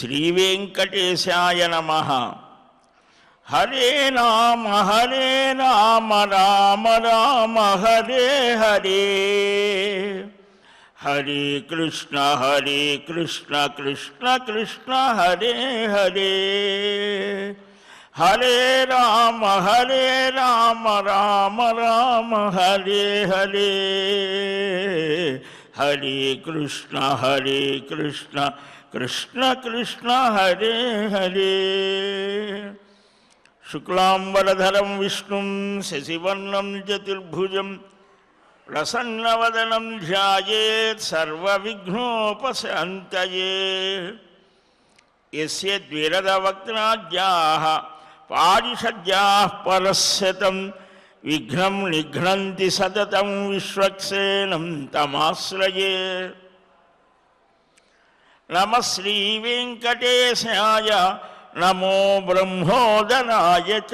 శ్రీవేంకటేశాయ నమః. హరే రామ రామ రామ హరే హరే, హరే కృష్ణ కృష్ణ కృష్ణ హరే హరే, హరే రామ రామ రామ హరే హరే, హరే కృష్ణ కృష్ణ కృష్ణ హరే హరే. శుక్లాంబరధరం విష్ణుం శశివర్ణం చతుర్భుజం ప్రసన్నవదనం ధ్యాయేత్ సర్వవిఘ్నోపశాంతయే. యస్య ద్విరదవక్త్రాద్యాః పారిషద్యాః పరస్యతం విఘ్నం నిఘ్నంతి సతతం విశ్వక్సేనం తమాశ్రయే. నమః శ్రీ వెంకటేశాయ నమో బ్రహ్మోదరాయ చ,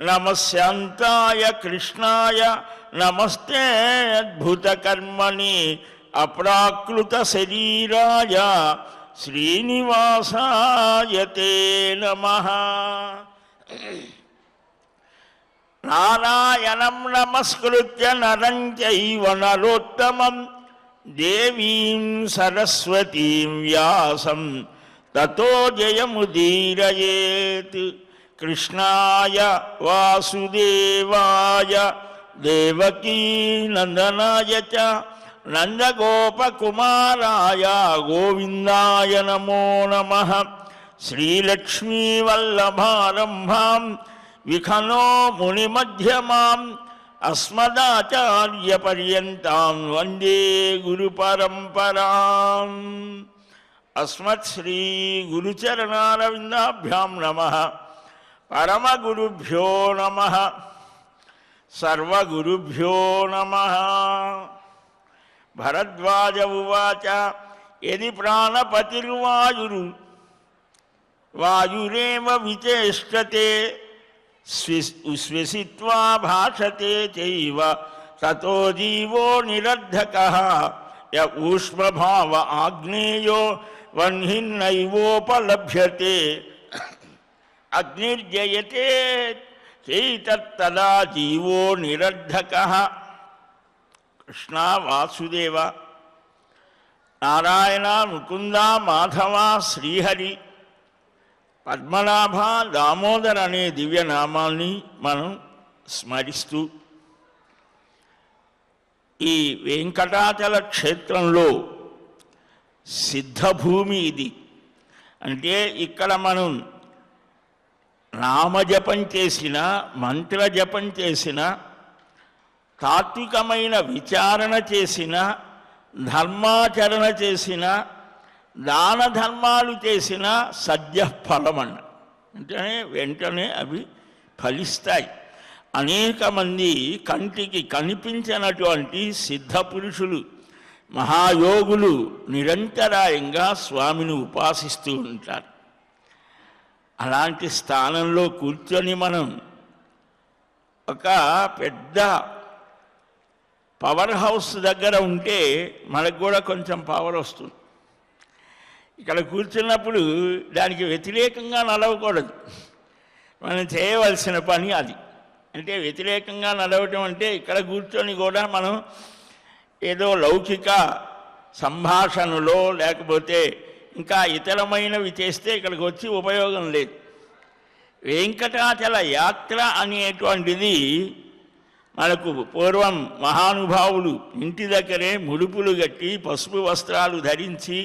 నమః శాంతాయ కృష్ణాయ నమస్తే అద్భుతకర్మణి అప్రాకృత శరీరాయ శ్రీనివాసాయ తే నమః. నారాయణం నమస్కృత్య నరం చైవ నరోత్తమం దేవీం సరస్వతీం వ్యాసం తతో జయముదీరయేత్. కృష్ణాయ వాసుదేవాయ దేవకీ నందనాయ చ నందగోపకుమారాయ గోవిందాయ నమో నమః. శ్రీలక్ష్మీవల్లభారంభాం విఖనో మునిమధ్యమాం అస్మదాచార్యపర్యంతాం వందే గురుపరంపరాం. అస్మత్ శ్రీ గురుచరణారవిందాభ్యాం నమః. పరమగురుభ్యో నమః. సర్వగురుభ్యో నమః. భరద్వాజ ఉవాచ యది ప్రాణపతిర్వాయురు వాయురేవ విచేష్టతే శ్వసిత్వా భాషతే చైవ తతో జీవో నిరర్ధకః. య ఊష్మభావ ఆగ్నేయో వహ్నిన్నైవోపలభ్యతే అగ్నిర్జయతే చైతత్తదా జీవో నిరర్ధకః. కృష్ణ వాసుదేవ, నారాయణ, ముకుంద, మాధవ, శ్రీహరి, పద్మనాభ, దామోదర్ అనే దివ్యనామాల్ని మనం స్మరిస్తూ ఈ వెంకటాచల క్షేత్రంలో సిద్ధభూమి ఇది. అంటే ఇక్కడ మనం నామజపం చేసిన, మంత్రజపం చేసిన, తాత్వికమైన విచారణ చేసిన, ధర్మాచరణ చేసిన, దాన ధర్మాలు చేసిన సద్యఫలమన్న అంటే వెంటనే అవి ఫలిస్తాయి. అనేక మంది కంటికి కనిపించినటువంటి సిద్ధపురుషులు, మహాయోగులు నిరంతరాయంగా స్వామిని ఉపాసిస్తూ ఉంటారు. అలాంటి స్థానంలో కూర్చొని మనం ఒక పెద్ద పవర్ హౌస్ దగ్గర ఉంటే మనకు కూడా కొంచెం పవర్ వస్తుంది. ఇక్కడ కూర్చున్నప్పుడు దానికి వ్యతిరేకంగా నడవకూడదు. మనం చేయవలసిన పని అది. అంటే వ్యతిరేకంగా నడవటం అంటే ఇక్కడ కూర్చొని కూడా మనం ఏదో లౌకిక సంభాషణలో లేకపోతే ఇంకా ఇతరమైనవి చేస్తే ఇక్కడికి వచ్చి ఉపయోగం లేదు. వెంకటాచల యాత్ర అనేటువంటిది మనకు పూర్వం మహానుభావులు ఇంటి దగ్గరే ముడుపులు కట్టి పసుపు వస్త్రాలు ధరించి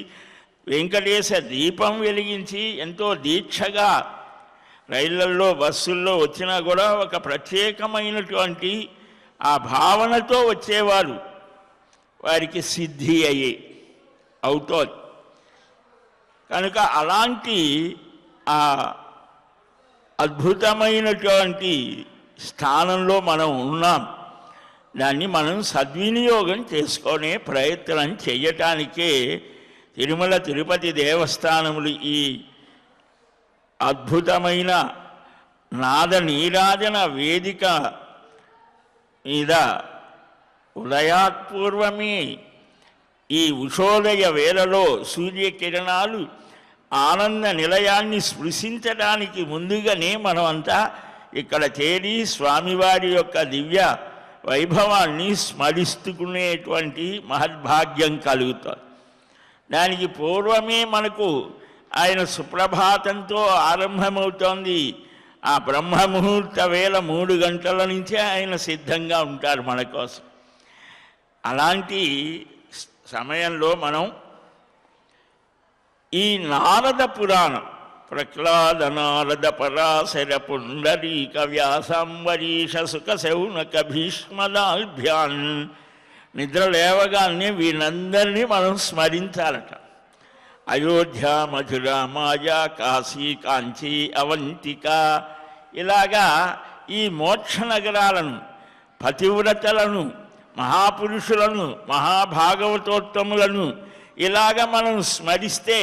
వెంకటేశ దీపం వెలిగించి ఎంతో దీక్షగా రైళ్లల్లో బస్సుల్లో వచ్చినా కూడా ఒక ప్రత్యేకమైనటువంటి ఆ భావనతో వచ్చేవారు. వారికి సిద్ధి అవుతోంది కనుక అలాంటి ఆ అద్భుతమైనటువంటి స్థానంలో మనం ఉన్నాం. దాన్ని మనం సద్వినియోగం చేసుకునే ప్రయత్నం చేయటానికే తిరుమల తిరుపతి దేవస్థానములు ఈ అద్భుతమైన నాద నీరాజన వేదిక మీద ఉదయాత్పూర్వమే ఈ ఉషోదయ వేళలో సూర్యకిరణాలు ఆనంద నిలయాన్ని స్పృశించడానికి ముందుగానే మనం అంతా ఇక్కడ చేరి స్వామివారి యొక్క దివ్య వైభవాన్ని స్మరిస్తుకునేటువంటి మహద్భాగ్యం కలుగుతుంది. దానికి పూర్వమే మనకు ఆయన సుప్రభాతంతో ఆరంభమవుతోంది. ఆ బ్రహ్మముహూర్త వేళ 3 గంటల నుంచే ఆయన సిద్ధంగా ఉంటారు మన కోసం. అలాంటి సమయంలో మనం ఈ నారద పురాణం ప్రహ్లాద నారద పరాశర పుండరీక వ్యాసాంబరీష సుఖ శౌనక భీష్మదాల్భ్యాన్ నిద్ర లేవగానే వీళ్ళందరినీ మనం స్మరించాలట. అయోధ్య, మధుర, మాయా, కాశీ, కాంచీ, అవంతిక ఇలాగా ఈ మోక్ష నగరాలను, పతివ్రతలను, మహాపురుషులను, మహాభాగవతోత్తములను ఇలాగ మనం స్మరిస్తే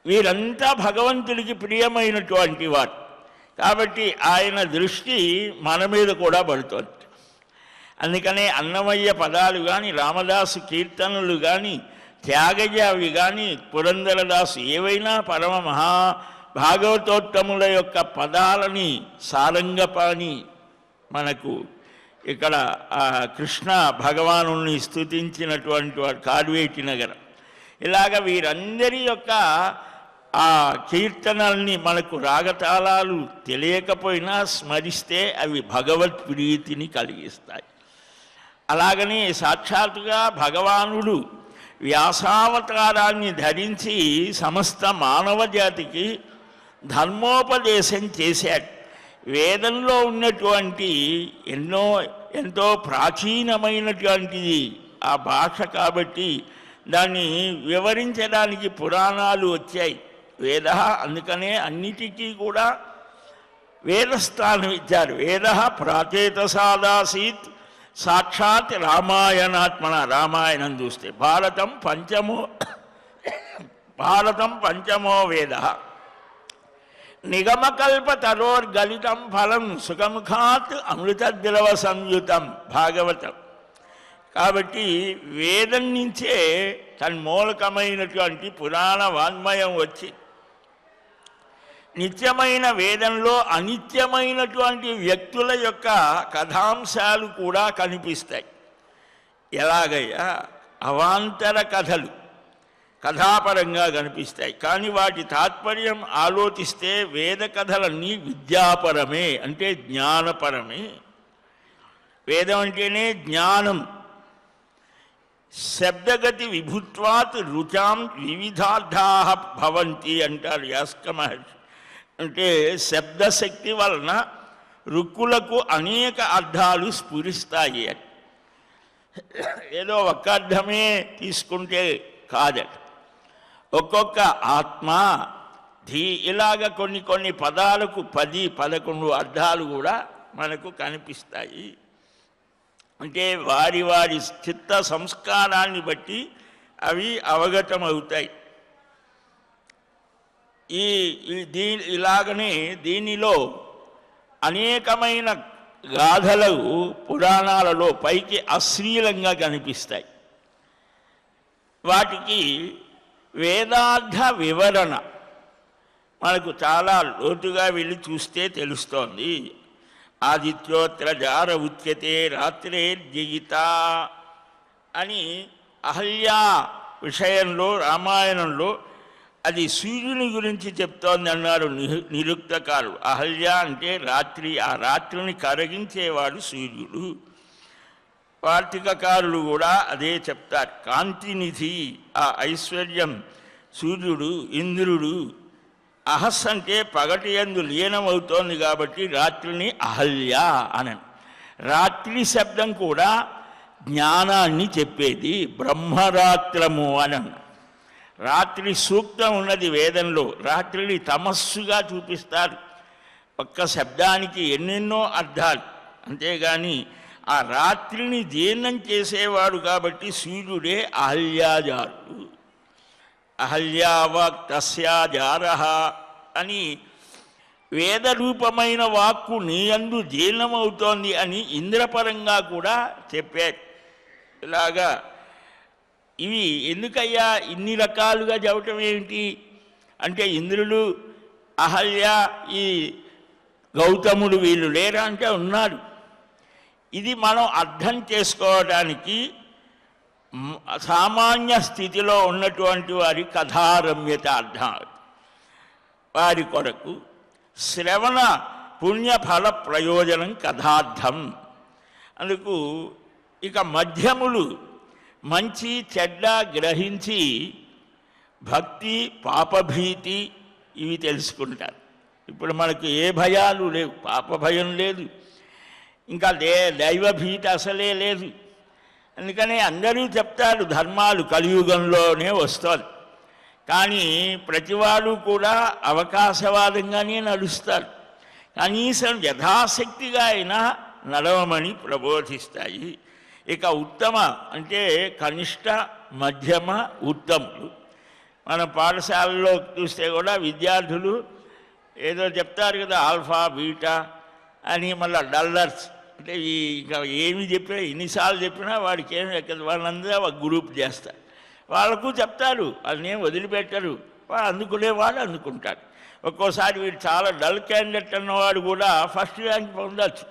వీరంతా భగవంతుడికి ప్రియమైనటువంటి వారు. కాబట్టి ఆయన దృష్టి మన మీద కూడా పడుతుంది. అందుకనే అన్నమయ్య పదాలు కానీ, రామదాసు కీర్తనలు కానీ, త్యాగజావి కానీ, పురందరదాసు ఏవైనా పరమ భాగవతోత్తముల యొక్క పదాలని సారంగపాణి మనకు ఇక్కడ కృష్ణ భగవాను స్తుతించినటువంటి వాడు కార్వేటి నగరం. ఇలాగ వీరందరి యొక్క ఆ కీర్తనల్ని మనకు రాగతాళాలు తెలియకపోయినా స్మరిస్తే అవి భగవత్ ప్రీతిని కలిగిస్తాయి. అలాగనే సాక్షాత్తుగా భగవానుడు వ్యాసావతారాన్ని ధరించి సమస్త మానవ జాతికి ధర్మోపదేశం చేశాడు. వేదంలో ఉన్నటువంటి ఎంతో ప్రాచీనమైనటువంటిది ఆ భాష కాబట్టి దాన్ని వివరించడానికి పురాణాలు వచ్చాయి. వేద అందుకనే అన్నిటికీ కూడా వేదస్థానం ఇచ్చారు. వేద ప్రాచేతసాదాసీత్ సాక్షాత్ రామాయణాత్మన. రామాయణం చూస్తే భారతం పంచమో వేద నిగమకల్పతరోర్గలితం ఫలం సుఖముఖాత్ అమృతద్రవ సంయుతం భాగవతం. కాబట్టి వేదం నుంచే తన్మూలకమైనటువంటి పురాణ వాన్మయం వచ్చి నిత్యమైన వేదంలో అనిత్యమైనటువంటి వ్యక్తుల యొక్క కథాంశాలు కూడా కనిపిస్తాయి. ఎలాగయ్యా? అవాంతర కథలు కథాపరంగా కనిపిస్తాయి. కానీ వాటి తాత్పర్యం ఆలోచిస్తే వేద కథలన్నీ విద్యాపరమే, అంటే జ్ఞానపరమే. వేదం అంటేనే జ్ఞానం. శబ్దగతి విభుత్వాత్ రుచాం వివిధార్థా భవంతి అంటారు యాస్క మహర్షి. అంటే శబ్దశక్తి వలన రుక్కులకు అనేక అర్థాలు స్ఫురిస్తాయి అని. ఏదో ఒక్క అర్థమే తీసుకుంటే కాదట. ఒక్కొక్క ఆత్మ ధీ ఇలాగ కొన్ని పదాలకు 10-11 అర్థాలు కూడా మనకు కనిపిస్తాయి. అంటే వారి చిత్త సంస్కారాన్ని బట్టి అవి అవగతమవుతాయి. ఇలాగనే దీనిలో అనేకమైన గాథలు పురాణాలలో పైకి అశ్లీలంగా కనిపిస్తాయి. వాటికి వేదార్థ వివరణ మనకు చాలా లోతుగా వెళ్ళి చూస్తే తెలుస్తోంది. ఆదిత్యోత్ర జార ఉచ్యతే రాత్రేర్జయిత అని అహల్యా విషయంలో రామాయణంలో అది సూర్యుని గురించి చెప్తోంది అన్నారు నిరుక్తకారుడు. అహల్య అంటే రాత్రి, ఆ రాత్రిని కరగించేవాడు సూర్యుడు. వార్తికకారులు కూడా అదే చెప్తారు. కాంతినిధి, ఆ ఐశ్వర్యం సూర్యుడు, ఇంద్రుడు. అహస్ అంటే పగటి యందు లీనమవుతోంది కాబట్టి రాత్రిని అహల్య అనను. రాత్రి శబ్దం కూడా జ్ఞానాన్ని చెప్పేది. బ్రహ్మరాత్రము అనను. రాత్రి సూక్తం ఉన్నది వేదంలో. రాత్రిని తమస్సుగా చూపిస్తారు. ఒక్క శబ్దానికి ఎన్నెన్నో అర్థాలు. అంతేగాని ఆ రాత్రిని జీర్ణం చేసేవాడు కాబట్టి సూర్యుడే అహల్యాజారుడు. అహల్యావాక్ తస్యాజార అని వేదరూపమైన వాక్కు నీ యందు జీర్ణమవుతోంది అని ఇంద్రపరంగా కూడా చెప్పారు. ఇలాగా ఇవి ఎందుకయ్యా ఇన్ని రకాలుగా చెప్పటం ఏమిటి అంటే ఇంద్రుడు, అహల్య, ఈ గౌతముడు వీళ్ళు లేరా అంటే ఉన్నారు. ఇది మనం అర్థం చేసుకోవడానికి సామాన్య స్థితిలో ఉన్నటువంటి వారి కథారమ్యత అర్థం. వారి కొరకు శ్రవణ పుణ్యఫల ప్రయోజనం కథార్థం. అందుకు ఇక మధ్యములు మంచి చెడ్డ గ్రహించి భక్తి పాపభీతి ఇవి తెలుసుకుంటారు. ఇప్పుడు మనకు ఏ భయాలు లేవు, పాప భయం లేదు, ఇంకా దైవభీతి అసలే లేదు. అందుకని అందరూ చెప్తారు ధర్మాలు కలియుగంలోనే వస్తుంది, కానీ ప్రతివాడు కూడా అవకాశవాదంగానే నడుస్తారు. కనీసం యథాశక్తిగా అయినా నడవమని ప్రబోధిస్తాయి. ఇక ఉత్తమ అంటే కనిష్ట, మధ్యమ, ఉత్తములు. మన పాఠశాలలో చూస్తే కూడా విద్యార్థులు ఏదో చెప్తారు కదా, ఆల్ఫా బీటా అని, మళ్ళీ డల్లర్స్ అంటే ఇంకా ఏమి చెప్పినా ఎన్నిసార్లు చెప్పినా వాడికి ఏమి ఎక్కదు, వాళ్ళందరూ ఒక గ్రూప్ చేస్తారు. వాళ్ళకు చెప్తారు, వాళ్ళని వదిలిపెట్టరు, వాడు అందుకునేవాడు అందుకుంటాడు. ఒక్కోసారి వీడు చాలా డల్ క్యాండిడేట్ అన్నవాడు కూడా ఫస్ట్ ర్యాంక్ పొందవచ్చు,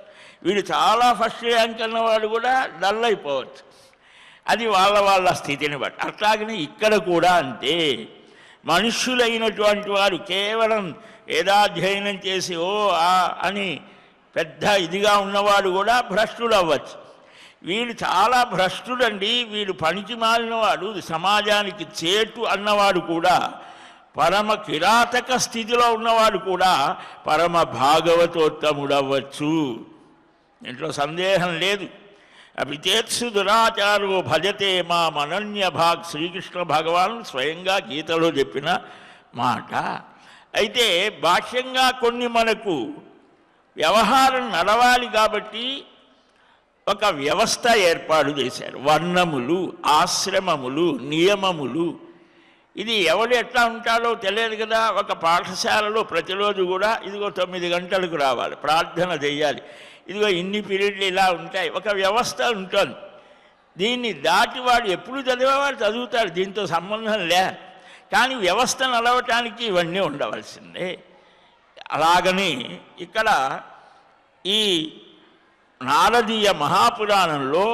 వీడు చాలా ఫస్ట్ ర్యాంక్ అన్నవాడు కూడా డల్ అయిపోవచ్చు. అది వాళ్ళ స్థితిని బట్టి. అట్లాగనే ఇక్కడ కూడా అంతే. మనుష్యులైనటువంటి వారు కేవలం వేదాధ్యయనం చేసి అని పెద్ద ఇదిగా ఉన్నవాడు కూడా భ్రష్టుడు అవ్వచ్చు. వీడు చాలా భ్రష్టుడండి, వీడు పనికి మాలినవాడు, సమాజానికి చేటు అన్నవాడు కూడా, పరమ కిరాతక స్థితిలో ఉన్నవాడు కూడా పరమ భాగవతోత్తముడవ్వచ్చు. దీంట్లో సందేహం లేదు. అభిచేత్సు దురాచారో భజతే మా మనన్య భాగ్ శ్రీకృష్ణ భగవాన్ స్వయంగా గీతలో చెప్పిన మాట. అయితే భాష్యంగా కొన్ని మనకు వ్యవహారం నడవాలి కాబట్టి ఒక వ్యవస్థ ఏర్పాటు చేశారు. వర్ణములు, ఆశ్రమములు, నియమములు. ఇది ఎవడు ఎట్లా ఉంటాడో తెలియదు కదా. ఒక పాఠశాలలో ప్రతిరోజు కూడా ఇదిగో 9 గంటలకు రావాలి, ప్రార్థన చేయాలి, ఇదిగో ఇన్ని పీరియడ్లు ఇలా ఉంటాయి, ఒక వ్యవస్థ ఉంటుంది. దీన్ని దాటి వాడు ఎప్పుడు చదివేవాడు చదువుతాడు, దీంతో సంబంధం లే. కానీ వ్యవస్థ నడవటానికి ఇవన్నీ ఉండవలసిందే. అలాగని ఇక్కడ ఈ నారదీయ మహాపురాణంలో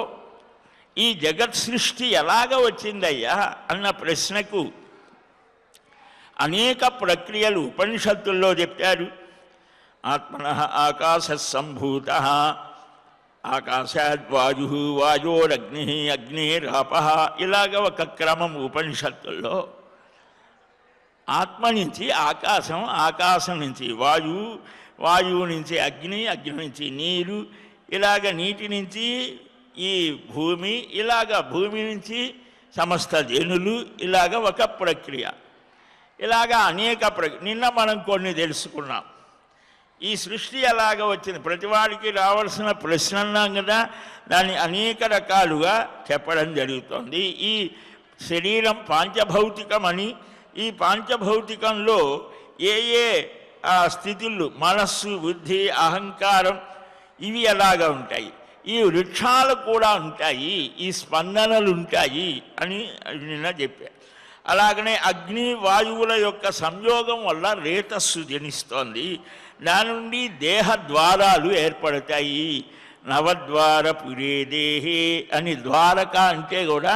ఈ జగత్ సృష్టి ఎలాగ వచ్చిందయ్యా అన్న ప్రశ్నకు అనేక ప్రక్రియలు ఉపనిషత్తుల్లో చెప్పారు. ఆత్మనః ఆకాశ సంభూత, ఆకాశాద్ వాయు, వాయోరగ్ని, అగ్నిరాప, ఇలాగ ఒక క్రమం ఉపనిషత్తుల్లో. ఆత్మ నుంచి ఆకాశం, ఆకాశం నుంచి వాయువు, వాయువు నుంచి అగ్ని, అగ్ని నుంచి నీరు, ఇలాగ నీటి నుంచి ఈ భూమి, ఇలాగ భూమి నుంచి సమస్త జనులు, ఇలాగ ఒక ప్రక్రియ. ఇలాగ అనేక నిన్న మనం కొన్ని తెలుసుకున్నాం. ఈ సృష్టి ఎలాగ వచ్చింది, ప్రతివాడికి రావాల్సిన ప్రశ్న అన్నాం కదా, దాన్ని అనేక రకాలుగా చెప్పడం జరుగుతుంది. ఈ శరీరం పాంచభౌతికమని, ఈ పాంచభౌతికంలో ఏ స్థితులు, మనస్సు, బుద్ధి, అహంకారం, ఇవి ఎలాగా ఉంటాయి, ఈ వృక్షాలు కూడా ఉంటాయి, ఈ స్పందనలు ఉంటాయి అని నిన్న చెప్పారు. అలాగనే అగ్ని వాయువుల యొక్క సంయోగం వల్ల రేతస్సు జనిస్తోంది, దాని నుండి దేహ ద్వారాలు ఏర్పడతాయి. నవద్వార పురే దేహే అని ద్వారక అంటే కూడా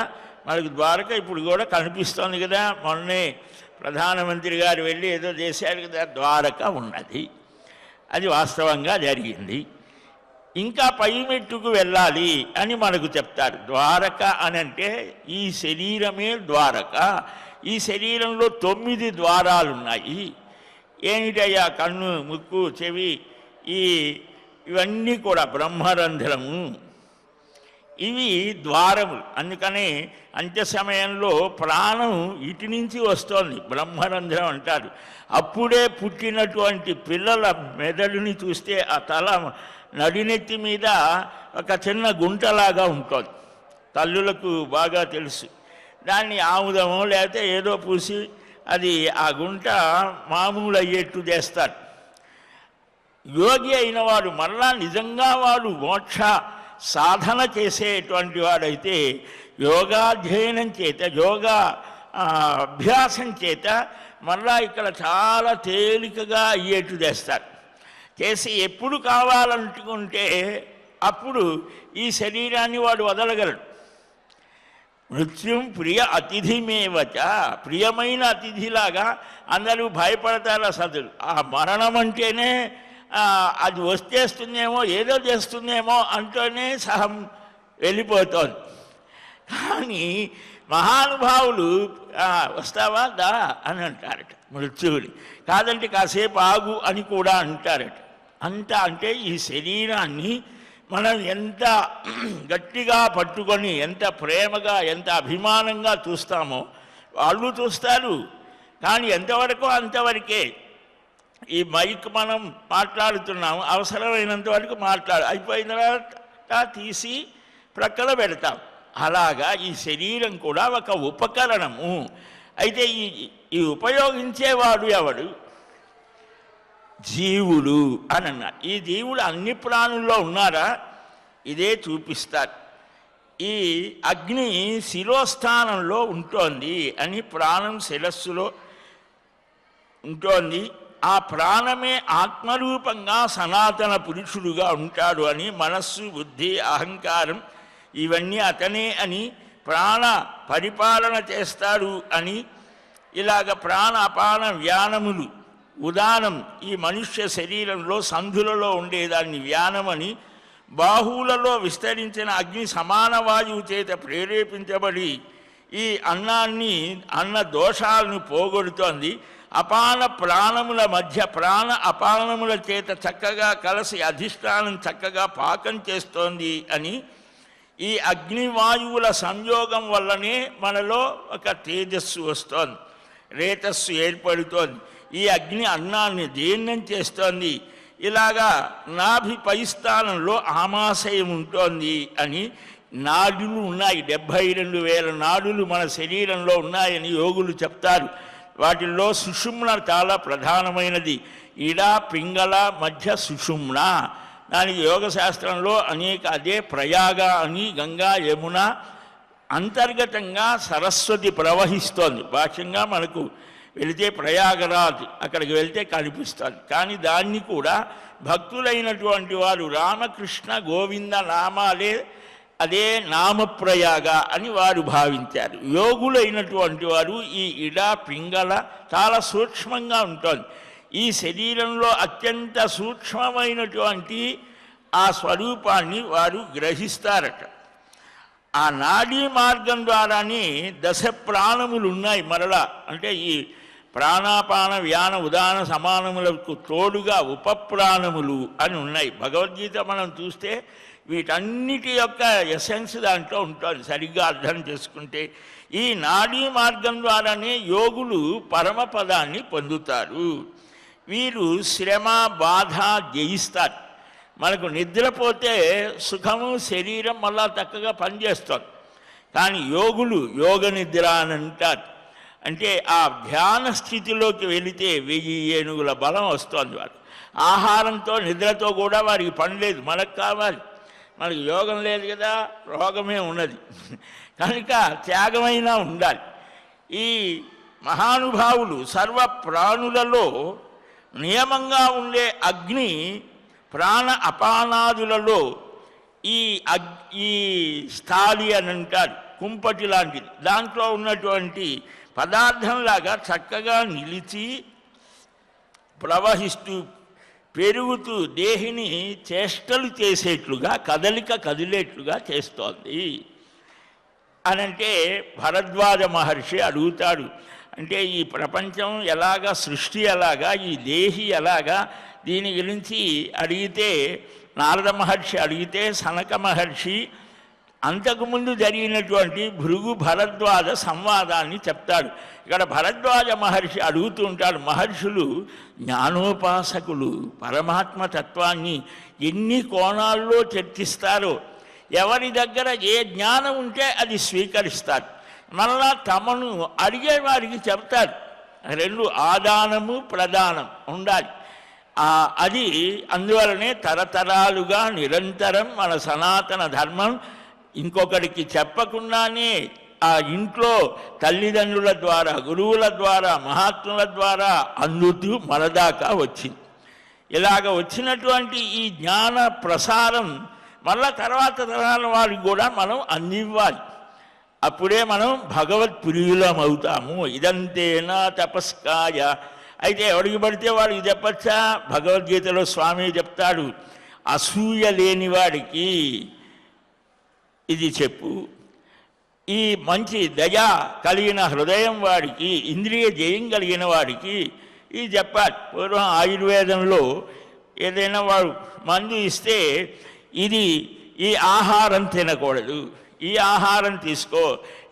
మనకు ద్వారక ఇప్పుడు కూడా కనిపిస్తోంది కదా. మొన్నే ప్రధానమంత్రి గారు వెళ్ళి ఏదో చేశారు కదా, ద్వారక ఉన్నది, అది వాస్తవంగా జరిగింది. ఇంకా పై మెట్టుకు వెళ్ళాలి అని మనకు చెప్తారు. ద్వారక అని అంటే ఈ శరీరమే ద్వారక. ఈ శరీరంలో 9 ద్వారాలు ఉన్నాయి. ఏమిటయ్యా? కన్ను, ముక్కు, చెవి, ఇవన్నీ కూడా బ్రహ్మరంధ్రము, ఇవి ద్వారములు. అందుకని అంత్య సమయంలో ప్రాణం ఇటు నుంచి వస్తోంది, బ్రహ్మరంధ్రం అంటారు. అప్పుడే పుట్టినటువంటి పిల్లల మెదడుని చూస్తే ఆ తల నడినెత్తి మీద ఒక చిన్న గుంటలాగా ఉంటుంది, తల్లులకు బాగా తెలుసు. దాన్ని ఆముదమో లేకపోతే ఏదో పూసి అది ఆ గుంట మామూలు అయ్యేట్టు చేస్తారు. యోగి అయిన వాడు మళ్ళా నిజంగా వాడు మోక్ష సాధన చేసేటువంటి వాడైతే యోగాధ్యయనం చేత, యోగా అభ్యాసం చేత మళ్ళా ఇక్కడ చాలా తేలికగా అయ్యేట్టు చేస్తారు. చేసి ఎప్పుడు కావాలనుకుంటే అప్పుడు ఈ శరీరాన్ని వాడు వదలగలడు. మృత్యుం ప్రియ అతిథిమేవచ, ప్రియమైన అతిథిలాగా అందరూ భయపడతారు. అసలు ఆ మరణం అంటేనే అది వచ్చేస్తుందేమో, ఏదో చేస్తుందేమో అంటూనే సహం వెళ్ళిపోతోంది. కానీ మహానుభావులు వస్తావా దా అని అంటారట మృత్యువుని. కాదంటే కాసేపు ఆగు అని కూడా అంటారట. అంటే ఈ శరీరాన్ని మనం ఎంత గట్టిగా పట్టుకొని, ఎంత ప్రేమగా, ఎంత అభిమానంగా చూస్తామో వాళ్ళు చూస్తారు. కానీ ఎంతవరకు అంతవరకే. ఈ మైక్ మనం మాట్లాడుతున్నాము, అవసరమైనంత వరకు అయిపోయిన తర్వాత తీసి ప్రక్కన పెడతాం. అలాగా ఈ శరీరం కూడా ఒక ఉపకరణము. అయితే ఈ ఉపయోగించేవాడు ఎవడు? జీవుడు అని అన్నారు. ఈ జీవుడు అన్ని ప్రాణుల్లో ఉన్నారా? ఇదే చూపిస్తారు. ఈ అగ్ని శిరోస్థానంలో ఉంటోంది అని, ప్రాణం శిరస్సులో ఉంటోంది. ఆ ప్రాణమే ఆత్మరూపంగా సనాతన పురుషుడుగా ఉంటాడు అని, మనస్సు, బుద్ధి, అహంకారం ఇవన్నీ అతనే అని, ప్రాణ పరిపాలన చేస్తాడు అని, ఇలాగ ప్రాణ అపాన వ్యానములు, ఉదానం ఈ మనుష్య శరీరంలో సంధులలో ఉండేదాన్ని వ్యానమని, బాహువులలో విస్తరించిన అగ్ని సమాన వాయువు చేత ప్రేరేపించబడి ఈ అన్న దోషాలను పోగొడుతోంది. అపాన ప్రాణముల మధ్య ప్రాణ అపానముల చేత చక్కగా కలిసి అధిష్టానం చక్కగా పాకం చేస్తోంది అని, ఈ అగ్నివాయువుల సంయోగం వల్లనే మనలో ఒక తేజస్సు వస్తోంది, రేతస్సు ఏర్పడుతోంది. ఈ అగ్ని అన్నాన్ని జీర్ణం చేస్తోంది. ఇలాగా నాభి పైస్థానంలో ఆమాశయం ఉంటోంది అని, నాడులు ఉన్నాయి, 72,000 నాడులు మన శరీరంలో ఉన్నాయని యోగులు చెప్తారు. వాటిల్లో సుషుమ్న చాలా ప్రధానమైనది. ఇడ పింగళ మధ్య సుషుమ్న. దానికి యోగశాస్త్రంలో అదే ప్రయాగ అని, గంగా యమున అంతర్గతంగా సరస్వతి ప్రవహిస్తోంది. భాష్యంగా మనకు వెళితే ప్రయాగరాజ్, అక్కడికి వెళ్తే కనిపిస్తుంది. కానీ దాన్ని కూడా భక్తులైనటువంటి వారు రామకృష్ణ గోవింద నామాలే అదే నామప్రయాగ అని వారు భావించారు. యోగులైనటువంటి వారు ఈ ఇడ పింగళ చాలా సూక్ష్మంగా ఉంటుంది. ఈ శరీరంలో అత్యంత సూక్ష్మమైనటువంటి ఆ స్వరూపాన్ని వారు గ్రహిస్తారట. ఆ నాడీ మార్గం ద్వారానే 10 ప్రాణములు ఉన్నాయి మరలా. అంటే ఈ ప్రాణాపాన వ్యాన ఉదాన సమానములకు తోడుగా ఉపప్రాణములు అని ఉన్నాయి. భగవద్గీత మనం చూస్తే వీటన్నిటి యొక్క ఎసెన్స్ దాంట్లో ఉంటుంది సరిగ్గా అర్థం చేసుకుంటే. ఈ నాడీ మార్గం ద్వారానే యోగులు పరమపదాన్ని పొందుతారు. వీరు శ్రమ బాధ జయిస్తారు. మనకు నిద్రపోతే సుఖము, శరీరం మళ్ళా చక్కగా పనిచేస్తుంది. కానీ యోగులు యోగ నిద్ర అని అంటారు. అంటే ఆ ధ్యాన స్థితిలోకి వెళితే 1000 ఏనుగుల బలం వస్తుంది. వారు ఆహారంతో నిద్రతో కూడా వారికి పని లేదు. మనకు కావాలి, మనకు యోగం లేదు కదా, రోగమే ఉన్నది. కనుక త్యాగమైనా ఉండాలి. ఈ మహానుభావులు సర్వ ప్రాణులలో నియమంగా ఉండే అగ్ని ప్రాణ అపానాదులలో ఈ స్థాళి అని అంటారు, కుంపటి లాంటిది. దాంట్లో ఉన్నటువంటి పదార్థంలాగా చక్కగా నిలిచి ప్రవహిస్తూ పెరుగుతూ దేహిని చేష్టలు చేసేట్లుగా, కదిలేట్లుగా చేస్తోంది అనంటే భరద్వాజ మహర్షి అడుగుతాడు. అంటే ఈ ప్రపంచం ఎలాగా, సృష్టి ఎలాగా, ఈ దేహి ఎలాగా, దీని గురించి అడిగితే నారద మహర్షి అడిగితే సనక మహర్షి అంతకుముందు జరిగినటువంటి భృగు భరద్వాజ సంవాదాన్ని చెప్తాడు. ఇక్కడ భరద్వాజ మహర్షి అడుగుతూ ఉంటాడు. మహర్షులు జ్ఞానోపాసకులు పరమాత్మ తత్వాన్ని ఎన్ని కోణాల్లో చర్చిస్తారో, ఎవరి దగ్గర ఏ జ్ఞానం ఉంటే అది స్వీకరిస్తారు. మళ్ళా తమను అడిగే వారికి చెప్తారు. 2 ఆదానము ప్రదానం ఉండాలి. అది అందువలనే తరతరాలుగా నిరంతరం మన సనాతన ధర్మం ఇంకొకరికి చెప్పకుండానే ఆ ఇంట్లో తల్లిదండ్రుల ద్వారా, గురువుల ద్వారా, మహాత్ముల ద్వారా అందుతూ మనదాకా వచ్చింది. ఇలాగ వచ్చినటువంటి ఈ జ్ఞాన ప్రసారం మళ్ళా తర్వాత తరాల వారికి కూడా మనం అందివ్వాలి. అప్పుడే మనం భగవత్ ప్రియులం అవుతాము. ఇదంతేనా తపస్కాయ. అయితే ఎవరికి పడితే వాడికి చెప్పచ్చా? భగవద్గీతలో స్వామి చెప్తాడు, అసూయ లేని వాడికి ఇది చెప్పు, ఈ మంచి దయ కలిగిన హృదయం వాడికి, ఇంద్రియ జయం కలిగిన వాడికి ఇది చెప్పాలి. పూర్వం ఆయుర్వేదంలో ఏదైనా వాడు మందు ఇస్తే ఇది ఈ ఆహారం తినకూడదు, ఈ ఆహారం తీసుకో,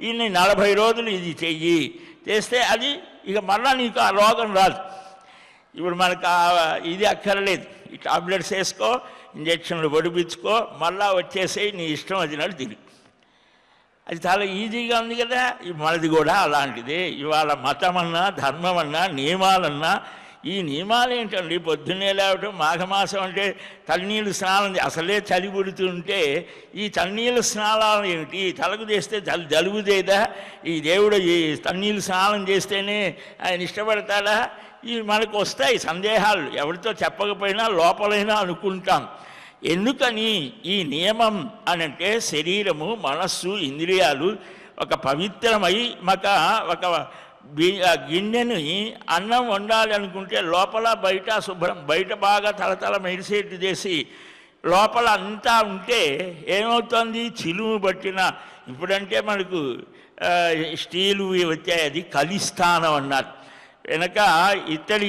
ఇన్ని 40 రోజులు ఇది చెయ్యి, చేస్తే అది ఇక మళ్ళా నీకు ఆ రోగం రాదు. ఇప్పుడు మనకు ఇది అక్కర్లేదు, ఈ టాబ్లెట్స్ వేసుకో, ఇంజక్షన్లు పొడిపించుకో, మళ్ళా వచ్చేసేయి, నీ ఇష్టం వచ్చినట్టు తిరిగి. అది చాలా ఈజీగా ఉంది కదా. మనది కూడా అలాంటిదే. ఇవాళ మతం అన్నా, ధర్మం అన్నా, నియమాలన్నా, ఈ నియమాలు ఏంటండి? పొద్దున్నే లేవటం, మాఘమాసం అంటే తన్నీళ్ళు స్నానం, అసలే చలి పుడుతుంటే ఈ తన్నీళ్ళు స్నానాలు ఏమిటి? తలకు చేస్తే జలుబు చేయదా? ఈ దేవుడు ఈ తన్నీళ్ళు స్నానం చేస్తేనే ఆయన ఇష్టపడతాడా? ఇవి మనకు వస్తాయి సందేహాలు, ఎవరితో చెప్పకపోయినా లోపలైనా అనుకుంటాం. ఎందుకని ఈ నియమం అనంటే శరీరము, మనస్సు, ఇంద్రియాలు ఒక పవిత్రమై ఒక గిన్నెని అన్నం వండాలి అనుకుంటే లోపల బయట శుభ్రం, బయట బాగా తలతల మెరిసేట్టు చేసి లోపల అంతా ఉంటే ఏమవుతుంది? చిలుము పట్టిన, ఇప్పుడంటే మనకు స్టీలు వచ్చాయి, అది కలిస్థానం అన్నారు. వెనక ఇత్తడి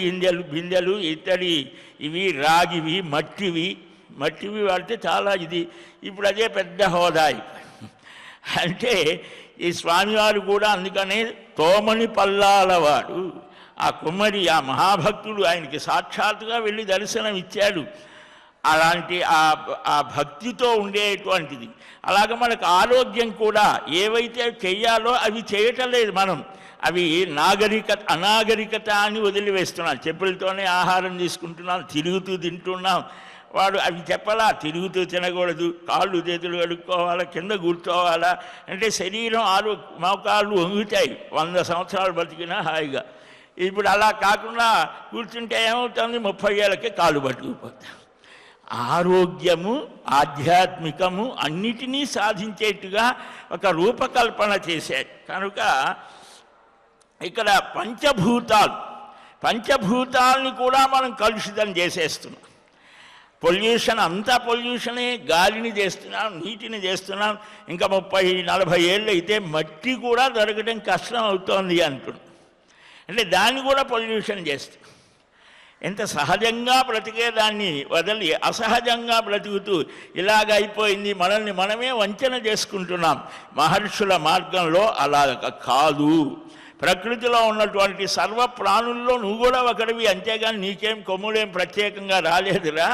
బిందెలు, ఇత్తడి ఇవి, రాగివి, మట్టివి వాడితే చాలా ఇది. ఇప్పుడు అదే పెద్ద హోదా. అంటే ఈ స్వామివారు కూడా అందుకనే తోమని పల్లాలవాడు, ఆ కుమ్మరి, ఆ మహాభక్తుడు ఆయనకి సాక్షాత్తుగా వెళ్ళి దర్శనం ఇచ్చాడు. అలాంటి ఆ భక్తితో ఉండేటువంటిది. అలాగే మనకు ఆరోగ్యం కూడా ఏవైతే చెయ్యాలో అవి చేయటం లేదు మనం. అవి అనాగరికత అని వదిలివేస్తున్నాం. చెప్పులతోనే ఆహారం తీసుకుంటున్నాం, తిరుగుతూ తింటున్నాం. వాడు అవి చెప్పలా, తిరుగుతూ తినకూడదు, కాళ్ళు చేతులు కడుక్కోవాలా, కింద కూర్చోవాలా, అంటే శరీరం మోకాళ్ళు వంగుతాయి 100 సంవత్సరాలు బతికినా హాయిగా. ఇప్పుడు అలా కాకుండా కూర్చుంటే ఏమవుతుంది? 30 ఏళ్ళకే కాళ్ళు పట్టుకుపోతాయి. ఆరోగ్యము, ఆధ్యాత్మికము అన్నిటినీ సాధించేట్టుగా ఒక రూపకల్పన చేశారు. కనుక ఇక్కడ పంచభూతాలని కూడా మనం కలుషితం చేసేస్తున్నాం. పొల్యూషన్ అంతా పొల్యూషనే. గాలిని చేస్తున్నాం, నీటిని చేస్తున్నాం. ఇంకా 30-40 ఏళ్ళు అయితే మట్టి కూడా దొరకడం కష్టం అవుతోంది అంటున్నాం. అంటే దాన్ని కూడా పొల్యూషన్ చేస్తాం. ఎంత సహజంగా బ్రతికేదాన్ని వదిలి అసహజంగా బ్రతుకుతూ ఇలాగ అయిపోయింది. మనల్ని మనమే వంచన చేసుకుంటున్నాం. మహర్షుల మార్గంలో అలాగ కాదు. ప్రకృతిలో ఉన్నటువంటి సర్వ ప్రాణుల్లో నువ్వు కూడా ఒకటివి, అంతేగాని నీకేం కొమ్ములేం ప్రత్యేకంగా రాలేదురా.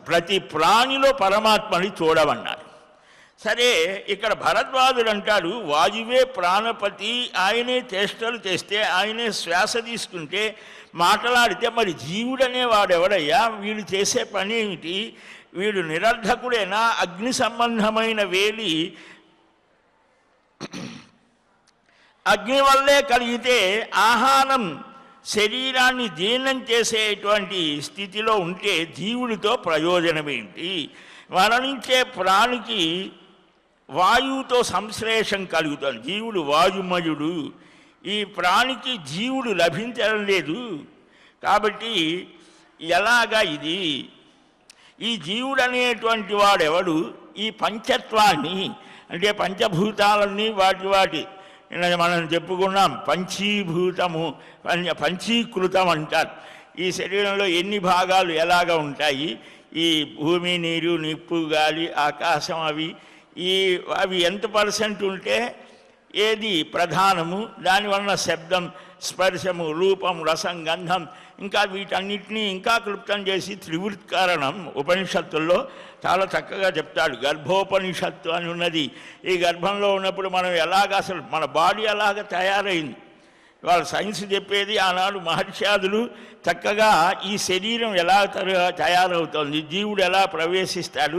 ప్రతి ప్రాణిలో పరమాత్మని చూడమన్నారు. సరే, ఇక్కడ భరద్వాజుడు అంటాడు, వాయువే ప్రాణపతి, ఆయనే చేష్టలు చేస్తే, ఆయనే శ్వాస తీసుకుంటే, మాట్లాడితే మరి జీవుడనే వాడెవడయ్యా? వీడు చేసే పని ఏమిటి? వీడు నిరర్ధకుడేనా? అగ్ని సంబంధమైన వేలి అగ్ని వల్లే కలిగితే ఆహారం శరీరాన్ని జీర్ణం చేసేటువంటి స్థితిలో ఉంటే జీవుడితో ప్రయోజనం ఏంటి? మరణించే ప్రాణికి వాయువుతో సంశ్లేషం కలుగుతుంది. జీవుడు వాయుమయుడు. ఈ ప్రాణికి జీవుడు లభించడం లేదు. కాబట్టి ఎలాగా ఇది? ఈ జీవుడు అనేటువంటి వాడెవడు? ఈ పంచత్వాన్ని, అంటే పంచభూతాలన్నీ వాటి మనం చెప్పుకున్నాం, పంచీకృతం అంటారు. ఈ శరీరంలో ఎన్ని భాగాలు ఎలాగ ఉంటాయి? ఈ భూమి, నీరు, నిప్పు, గాలి, ఆకాశం, అవి ఎంత % ఉంటే ఏది ప్రధానము? దానివల్ల శబ్దం, స్పర్శము, రూపం, రసం, గంధం, ఇంకా వీటన్నిటినీ ఇంకా క్లుప్తం చేసి త్రివృత్కారణం ఉపనిషత్తుల్లో చాలా చక్కగా చెప్తాడు. గర్భోపనిషత్తు అని ఉన్నది. ఈ గర్భంలో ఉన్నప్పుడు మనం అసలు మన బాడీ ఎలాగ తయారైంది వాళ్ళ సైన్స్ చెప్పేది. ఆనాడు మహర్షాదులు చక్కగా ఈ శరీరం ఎలా తయారవుతుంది, జీవుడు ఎలా ప్రవేశిస్తాడు,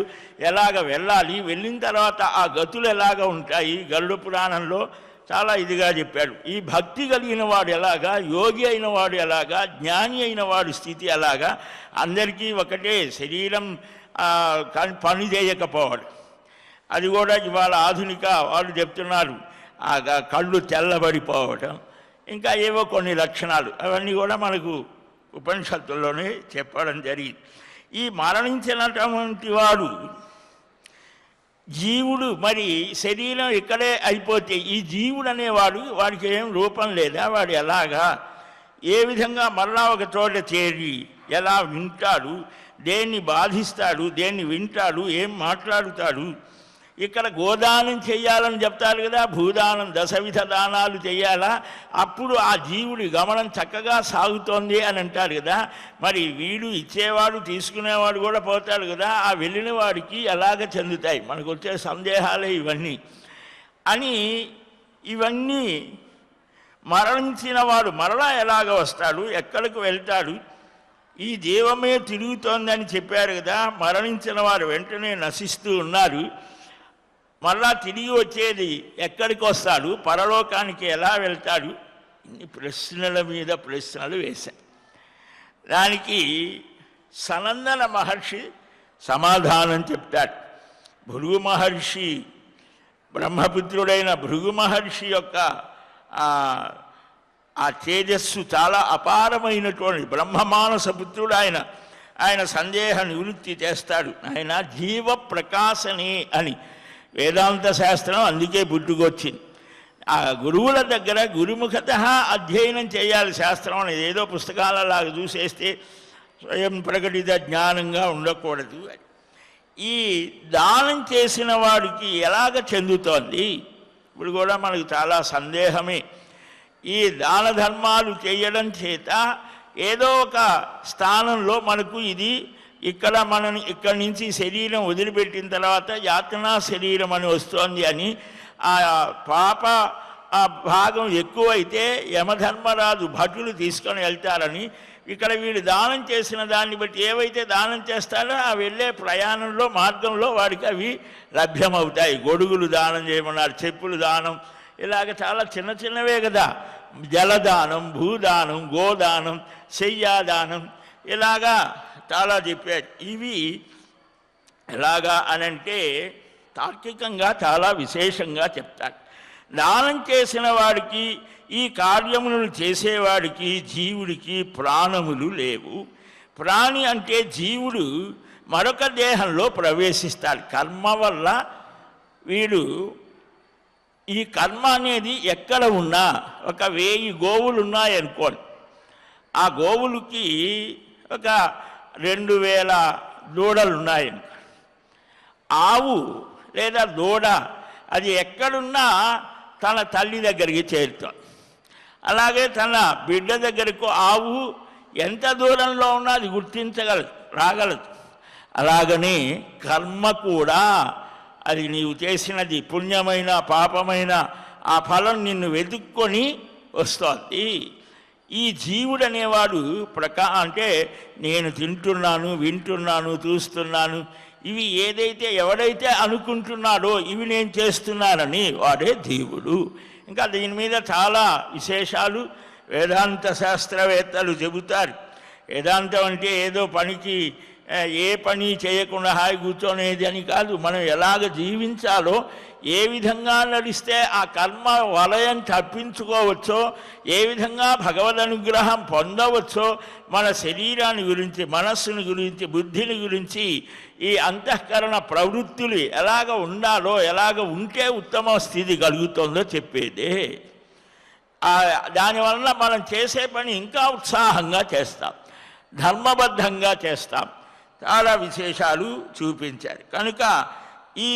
ఎలాగ వెళ్ళాలి, వెళ్ళిన తర్వాత ఆ గతులు ఎలాగ ఉంటాయి. గరుడ పురాణంలో చాలా ఇదిగా చెప్పాడు. ఈ భక్తి కలిగిన వాడు ఎలాగా, యోగి అయిన వాడు ఎలాగా, జ్ఞాని అయిన వాడు స్థితి ఎలాగా, అందరికీ ఒకటే శరీరం కానీ పని చేయకపోవడం. అది కూడా ఇవాళ ఆధునిక వాళ్ళు చెప్తున్నారు, కళ్ళు తెల్లబడిపోవడం, ఇంకా ఏవో కొన్ని లక్షణాలు, అవన్నీ కూడా మనకు ఉపనిషత్తుల్లోనే చెప్పడం జరిగింది. ఈ మరణించినటువంటి వాడు జీవుడు, మరి శరీరం ఇక్కడే అయిపోతే ఈ జీవుడు అనేవాడు, వాడికి ఏం రూపం లేదా, వాడు ఎలాగా ఏ విధంగా మళ్ళా ఒక చోట చేరి ఎలా వింటాడు, దేన్ని బాధిస్తాడు, దేన్ని వింటాడు, ఏం మాట్లాడుతాడు. ఇక్కడ గోదానం చెయ్యాలని చెప్తారు కదా, భూదానం, దశవిధ దానాలు చెయ్యాలా, అప్పుడు ఆ జీవుడి గమనం చక్కగా సాగుతోంది అని అంటారు కదా. మరి వీడు ఇచ్చేవాడు తీసుకునేవాడు కూడా పోతాడు కదా, ఆ వెళ్ళిన వాడికి ఎలాగ చెందుతాయి, మనకు వచ్చే సందేహాలే ఇవన్నీ అని. ఇవన్నీ మరణించిన వాడు మరలా ఎలాగ వస్తాడు, ఎక్కడికి వెళ్తాడు, ఈ జీవమే తిరుగుతోందని చెప్పారు కదా. మరణించిన వారు వెంటనే నశిస్తూ ఉన్నారు, మళ్ళా తిరిగి వచ్చేది ఎక్కడికి వస్తాడు, పరలోకానికి ఎలా వెళ్తాడు, ఇన్ని ప్రశ్నల మీద ప్రశ్నలు వేశారు. దానికి సనందన మహర్షి సమాధానం చెప్తాడు. భృగు మహర్షి, బ్రహ్మపుత్రుడైన భృగు మహర్షి యొక్క ఆ తేజస్సు చాలా అపారమైనటువంటి బ్రహ్మమానస పుత్రుడు ఆయన. ఆయన సందేహ నివృత్తి చేస్తాడు. ఆయన జీవ ప్రకాశనే అని వేదాంత శాస్త్రం అందుకే పుట్టుకొచ్చింది. ఆ గురువుల దగ్గర గురుముఖత అధ్యయనం చేయాలి శాస్త్రం అనేది. ఏదో పుస్తకాలలాగా చూసేస్తే స్వయం ప్రకటిత జ్ఞానంగా ఉండకూడదు. ఈ దానం చేసిన వాడికి ఎలాగ చెందుతోంది, ఇప్పుడు కూడా మనకు చాలా సందేహమే. ఈ దాన ధర్మాలు చేయడం చేత ఏదో ఒక స్థానంలో మనకు ఇది ఇక్కడి నుంచి శరీరం వదిలిపెట్టిన తర్వాత యాతనా శరీరం అని వస్తోంది అని, ఆ పాప ఆ భాగం ఎక్కువైతే యమధర్మరాజు భటులు తీసుకొని వెళ్తారని, ఇక్కడ వీడు దానం చేసిన దాన్ని బట్టి ఏవైతే దానం చేస్తాడో ఆ వెళ్ళే ప్రయాణంలో మార్గంలో వాడికి అవి లభ్యమవుతాయి. గొడుగులు దానం చేయమన్నారు, చెప్పులు దానం, ఇలాగ చాలా చిన్న చిన్నవే కదా. జలదానం, భూదానం, గోదానం, శయ్యాదానం, ఇలాగా చాలా చెప్పారు. ఇవి ఎలాగా అనంటే తార్కికంగా చాలా విశేషంగా చెప్తారు. దానం చేసిన వాడికి, ఈ కార్యములను చేసేవాడికి, జీవుడికి ప్రాణములు లేవు. ప్రాణి అంటే జీవుడు మరొక దేహంలో ప్రవేశిస్తాడు. కర్మ వల్ల వీడు, ఈ కర్మ అనేది ఎక్కడ ఉన్నా, ఒక 1000 గోవులు ఉన్నాయనుకోండి, ఆ గోవులకి ఒక 2000 దూడలు ఉన్నాయని, ఆవు లేదా దూడ అది ఎక్కడున్నా తన తల్లి దగ్గరికి చేరుతాం. అలాగే తన బిడ్డ దగ్గరకు ఆవు ఎంత దూరంలో ఉన్నా అది గుర్తించగలదు, రాగలదు. అలాగని కర్మ కూడా అది నీవు చేసినది పుణ్యమైన పాపమైన ఆ ఫలం నిన్ను వెతుక్కొని వస్తుంది. ఈ జీవుడు అనేవాడు అంటే నేను తింటున్నాను, వింటున్నాను, చూస్తున్నాను, ఇవి ఏదైతే ఎవడైతే అనుకుంటున్నాడో ఇవి నేను చేస్తున్నానని వాడే జీవుడు. ఇంకా దీని మీద చాలా విశేషాలు వేదాంత శాస్త్రవేత్తలు చెబుతారు. వేదాంతం అంటే ఏదో పనికి ఏ పని చేయకుండా హాయి కూర్చొనేది అని కాదు. మనం ఎలాగ జీవించాలో, ఏ విధంగా నడిస్తే ఆ కర్మ వలయం తప్పించుకోవచ్చో, ఏ విధంగా భగవద్ అనుగ్రహం పొందవచ్చో, మన శరీరాన్ని గురించి, మనస్సుని గురించి, బుద్ధిని గురించి, ఈ అంతఃకరణ ప్రవృత్తులు ఎలాగ ఉండాలో, ఎలాగ ఉంటే ఉత్తమ స్థితి కలుగుతుందో చెప్పేదే. దానివల్ల మనం చేసే పని ఇంకా ఉత్సాహంగా చేస్తాం, ధర్మబద్ధంగా చేస్తాం. చాలా విశేషాలు చూపించారు. కనుక ఈ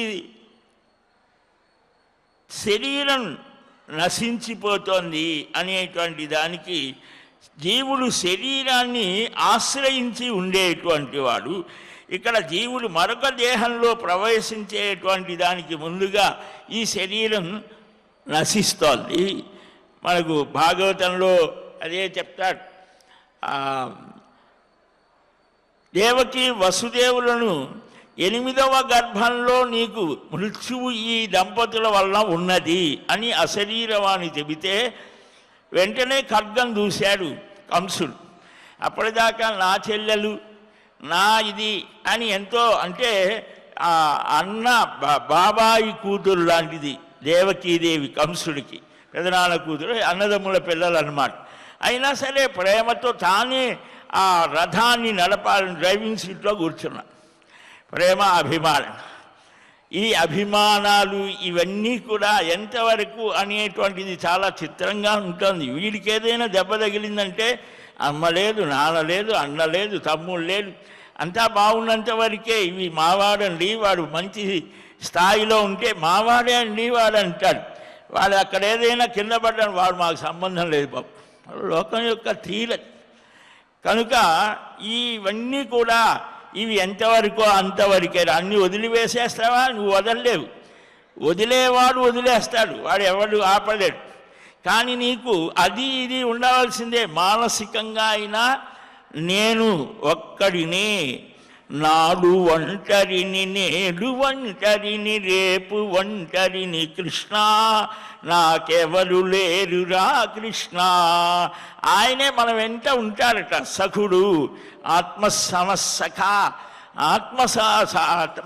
శరీరం నశించిపోతోంది అనేటువంటి దానికి జీవుడు శరీరాన్ని ఆశ్రయించి ఉండేటువంటి వాడు. ఇక్కడ జీవుడు మరొక దేహంలో ప్రవేశించేటువంటి దానికి ముందుగా ఈ శరీరం నశిస్తోంది. మనకు భాగవతంలో అదే చెప్తాడు. దేవకి వసుదేవులను 8వ గర్భంలో నీకు మృత్యువు ఈ దంపతుల వలన ఉన్నది అని అశరీరవాణి చెబితే వెంటనే ఖడ్గం దూశాడు కంసుడు. అప్పటిదాకా నా చెల్లెలు నా ఇది అని ఎంతో అంటే అన్న బాబాయి కూతురు లాంటిది దేవకీదేవి కంసుడికి, పెదనాన్న కూతురు, అన్నదమ్ముల పిల్లలు అన్నమాట. అయినా సరే ప్రేమతో తానే ఆ రథాన్ని నడపాలని డ్రైవింగ్ సీట్లో కూర్చున్నా. ప్రేమ అభిమానం, ఈ అభిమానాలు ఇవన్నీ కూడా ఎంతవరకు అనేటువంటిది చాలా చిత్రంగా ఉంటుంది. వీడికి ఏదైనా దెబ్బ తగిలిందంటే అమ్మ లేదు, నాన్న లేదు, అన్న లేదు, తమ్ముడు లేదు, అంతా బాగున్నంత వరకే. ఇవి మావాడండి, వాడు మంచి స్థాయిలో ఉంటే మావాడే అండి వాడు అంటాడు. వాడు అక్కడ ఏదైనా కింద పడ్డాడు, వాడు మాకు సంబంధం లేదు బాబు. లోకం యొక్క తీర కనుక ఇవన్నీ కూడా ఇవి ఎంతవరకో అంతవరకే. అన్నీ వదిలివేసేస్తావా? నువ్వు వదలలేవు. వదిలేవాడు వదిలేస్తాడు, వాడు ఎవడు ఆపలేడు. కానీ నీకు అది ఇది ఉండవలసిందే. మానసికంగా అయినా నేను ఒక్కడిని, నాడు ఒంటరిని, నేడు ఒంటరిని, రేపు ఒంటరిని, కృష్ణ నాకెవరు లేరురా కృష్ణ. ఆయనే మన వెంట ఉంటాడట సఖుడు, ఆత్మసమసఖ.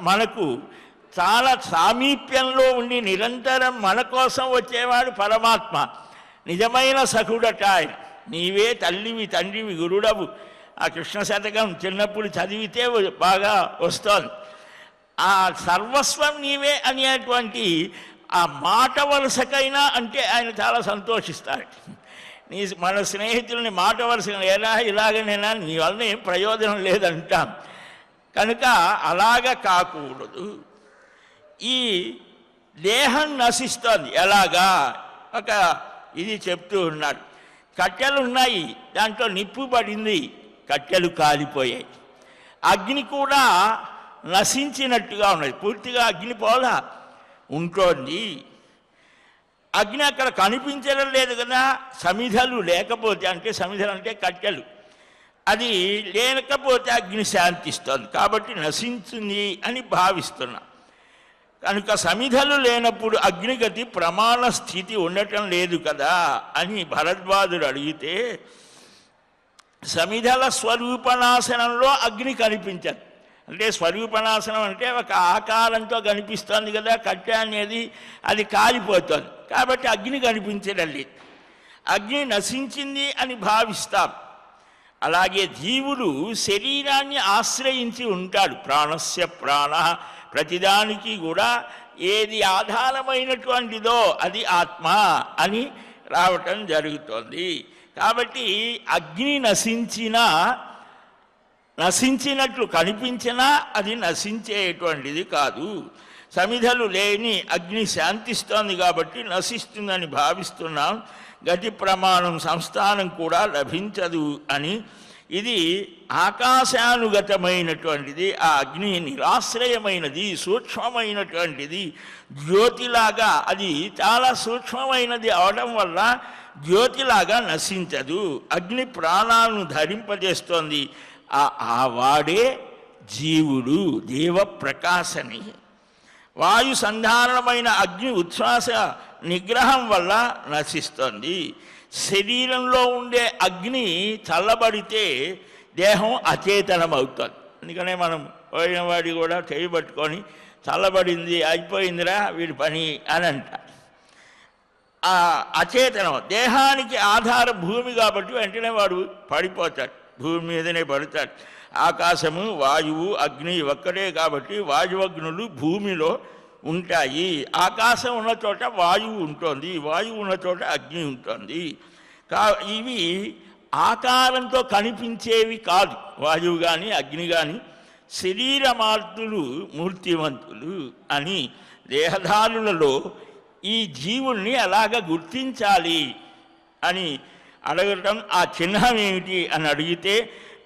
మనకు చాలా సామీప్యంలో ఉండి నిరంతరం మన కోసం వచ్చేవాడు పరమాత్మ. నిజమైన సఖుడట ఆయన. నీవే తల్లివి తండ్రివి గురుడవు. ఆ కృష్ణ శతకం చిన్నప్పుడు చదివితే బాగా వస్తుంది. ఆ సర్వస్వం నీవే అనేటువంటి ఆ మాట వరుసకైనా అంటే ఆయన చాలా సంతోషిస్తాడు. మన స్నేహితుల్ని మాట వరుసగా ఎలా ఇలాగనైనా నీ వలన ఏం ప్రయోజనం లేదంటాం. కనుక అలాగ కాకూడదు. ఈ దేహం నశిస్తోంది ఎలాగా? ఒక ఇది చెప్తూ ఉన్నాడు. కట్టెలు ఉన్నాయి, దాంట్లో నిప్పు పడింది, కట్టెలు కాలిపోయాయి. అగ్ని కూడా నశించినట్టుగా ఉన్నది, పూర్తిగా అగ్ని పోలా ఉంటుంది. అగ్ని అక్కడ కనిపించడం లేదు కదా. సమిధలు లేకపోతే, అంటే సమిధలు అంటే కట్టెలు, అది లేకపోతే అగ్ని శాంతిస్తుంది, కాబట్టి నశించింది అని భావిస్తున్నా. కనుక సమిధలు లేనప్పుడు అగ్నిగతి ప్రమాణ స్థితి ఉండటం లేదు కదా అని భరద్వాజుడు అడిగితే, సమిధల స్వరూపనాశనంలో అగ్ని కనిపించదు. అంటే స్వరూపనాశనం అంటే ఒక ఆకారంతో కనిపిస్తుంది కదా కట్టె అనేది, అది కాలిపోతుంది, కాబట్టి అగ్ని కనిపించడం లేదు. అగ్ని నశించింది అని భావిస్తాం. అలాగే జీవుడు శరీరాన్ని ఆశ్రయించి ఉంటాడు. ప్రాణస్య ప్రాణ, ప్రతిదానికి కూడా ఏది ఆధారమైనటువంటిదో అది ఆత్మ అని రావటం జరుగుతుంది. కాబట్టి అగ్ని నశించినట్లు కనిపించినా అది నశించేటువంటిది కాదు. సమిధలు లేని అగ్ని శాంతిస్తోంది కాబట్టి నశిస్తుందని భావిస్తున్నాం. గతి ప్రమాణం సంస్థానం కూడా లభించదు అని. ఇది ఆకాశానుగతమైనటువంటిది. ఆ అగ్ని నిరాశ్రయమైనది, సూక్ష్మమైనటువంటిది, జ్యోతిలాగా. అది చాలా సూక్ష్మమైనది అవడం వల్ల జ్యోతిలాగా నశించదు. అగ్ని ప్రాణాలను ధరింపజేస్తోంది. ఆ వాడే జీవుడు, దేవప్రకాశని. వాయు సంధారణమైన అగ్ని ఉచ్ఛ్వాస నిగ్రహం వల్ల నశిస్తుంది. శరీరంలో ఉండే అగ్ని చల్లబడితే దేహం అచేతనం అవుతుంది. అందుకనే మనం పోయిన వాడి కూడా చేయబట్టుకొని చల్లబడింది, అయిపోయిందిరా వీడి పని అని అంటారు. ఆ అచేతనం దేహానికి ఆధార భూమి కాబట్టి వెంటనే వాడు పడిపోతాడు, భూమి మీదనే పడతాడు. ఆకాశము, వాయువు, అగ్ని ఒక్కడే కాబట్టి వాయువగ్నులు భూమిలో ఉంటాయి. ఆకాశం ఉన్న చోట వాయువు ఉంటుంది, వాయువు ఉన్న చోట అగ్ని ఉంటుంది. ఇవి ఆకారంతో కనిపించేవి కాదు, వాయువు కానీ అగ్ని కానీ. శరీరమార్తులు మూర్తివంతులు అని దేహధారులలో ఈ జీవుల్ని అలాగ గుర్తించాలి అని అడగటం. ఆ చిహ్నం ఏమిటి అని అడిగితే,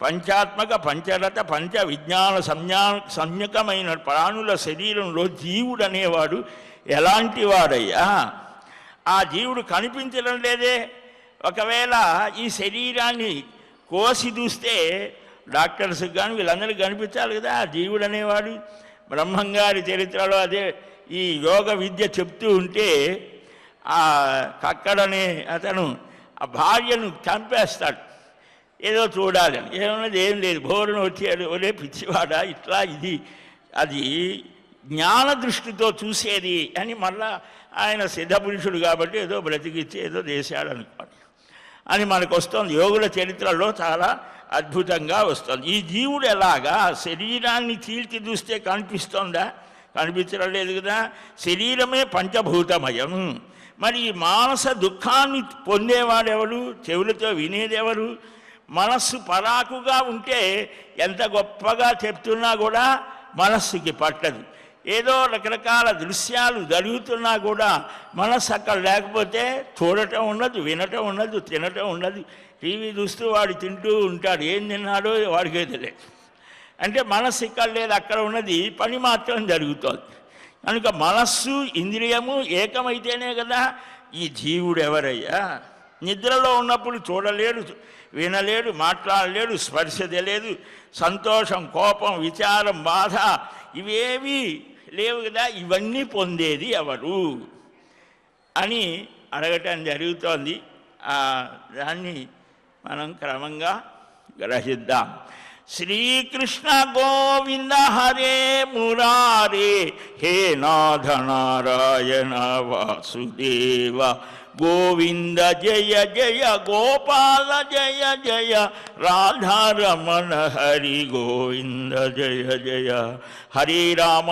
పంచాత్మక, పంచరథ, పంచ విజ్ఞాన సంజ్ఞకమైన ప్రాణుల శరీరంలో జీవుడు అనేవాడు ఎలాంటి వాడయ్యా? ఆ జీవుడు కనిపించడం లేదే. ఒకవేళ ఈ శరీరాన్ని కోసి చూస్తే డాక్టర్స్కి కానీ వీళ్ళందరికీ కనిపించాలి కదా ఆ జీవుడు అనేవాడు. బ్రహ్మంగారి చరిత్రలో అదే ఈ యోగ విద్య చెప్తూ ఉంటే ఆ కక్కడనే అతను ఆ భార్యను చంపేస్తాడు, ఏదో చూడాలని. ఏమన్నది ఏం లేదు, భోరును వచ్చాడు, ఒరే పిచ్చివాడా ఇట్లా ఇది అది జ్ఞాన దృష్టితో చూసేది అని మళ్ళా ఆయన సిద్ధపురుషుడు కాబట్టి ఏదో బ్రతికిచ్చి ఏదో చేశాడు అనుకోండి అని మనకు వస్తుంది. యోగుల చరిత్రలో చాలా అద్భుతంగా వస్తుంది. ఈ జీవుడు ఎలాగా శరీరాన్ని చీల్చి చూస్తే కనిపిస్తుందా? కనిపించడం లేదు కదా. శరీరమే పంచభూతమయం. మరి ఈ మానస దుఃఖాన్ని పొందేవాడెవరు? చెవులతో వినేదెవరు? మనస్సు పరాకుగా ఉంటే ఎంత గొప్పగా చెప్తున్నా కూడా మనస్సుకి పట్టదు. ఏదో రకరకాల దృశ్యాలు జరుగుతున్నా కూడా మనస్సు అక్కడ లేకపోతే చూడటం ఉండదు, వినటం ఉండదు, తినటం ఉండదు. టీవీ చూస్తూ వాడు తింటూ ఉంటాడు, ఏం తిన్నాడో వాడికే తెలియదు. అంటే మనస్సు ఇక్కడ లేదు, అక్కడ ఉన్నది, పని మాత్రం జరుగుతోంది. కనుక మనస్సు ఇంద్రియము ఏకమైతేనే కదా. ఈ జీవుడు ఎవరయ్యా? నిద్రలో ఉన్నప్పుడు చూడలేడు, వినలేడు, మాట్లాడలేడు, స్పర్శ తెలియదు, సంతోషం, కోపం, విచారం, బాధ ఇవేవి లేవు కదా. ఇవన్నీ పొందేది ఎవరు అని అడగటం జరుగుతోంది. దాన్ని మనం క్రమంగా గ్రహిద్దాం. శ్రీకృష్ణ గోవింద హరే మురారే, హే నాథ నారాయణ వాసుదేవ, గోవింద జయ జయ గోపాల జయ జయ, రాధారమణ హరి గోవింద జయ జయ. హరే రామ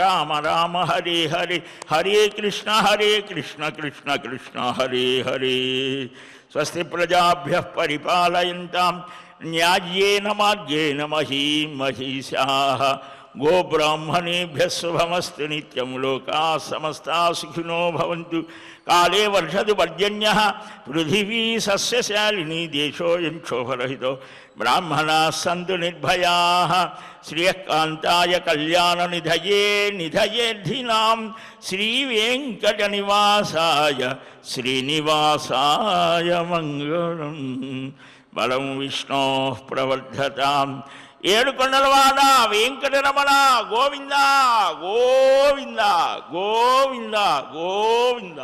రామ రామ హరే హరే, హరే కృష్ణ కృష్ణ కృష్ణ హరే హరే. స్వస్తి ప్రజాభ్యః పరిపాలయంతాం న్యాయ్యేన మార్గేణ మహీం మహిషాః. గోబ్రాహ్మణేభ్యः శుభమస్తు నిత్యం. లోకాः సమస్తాः సుఖినో భవంతు. కాలే వర్షతు పర్జన్యः, పృథివీ సస్యశాలినీ, దేశోऽयं క్షోభరహితో. బ్రాహ్మణాः సంతు నిర్భయాः. శ్రియః కాంతాయ కళ్యాణనిధయే నిధయేర్థినాం. శ్రీవేంకటనివాసాయ శ్రీనివాసాయ మంగళం. బలం విష్ణోః ప్రవర్ధతాం. ఏడుకొండలవాడ వెంకటరమణ గోవింద గోవింద గోవింద గోవింద.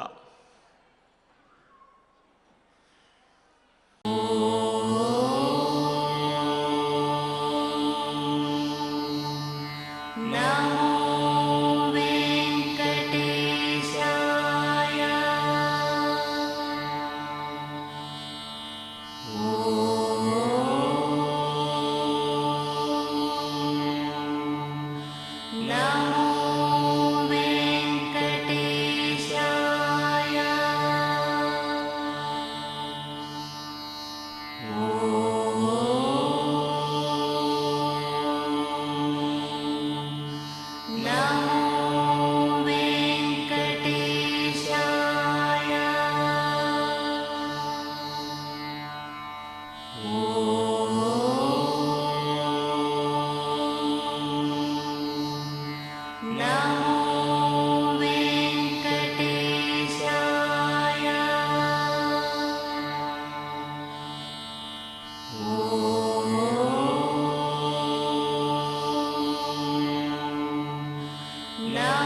No.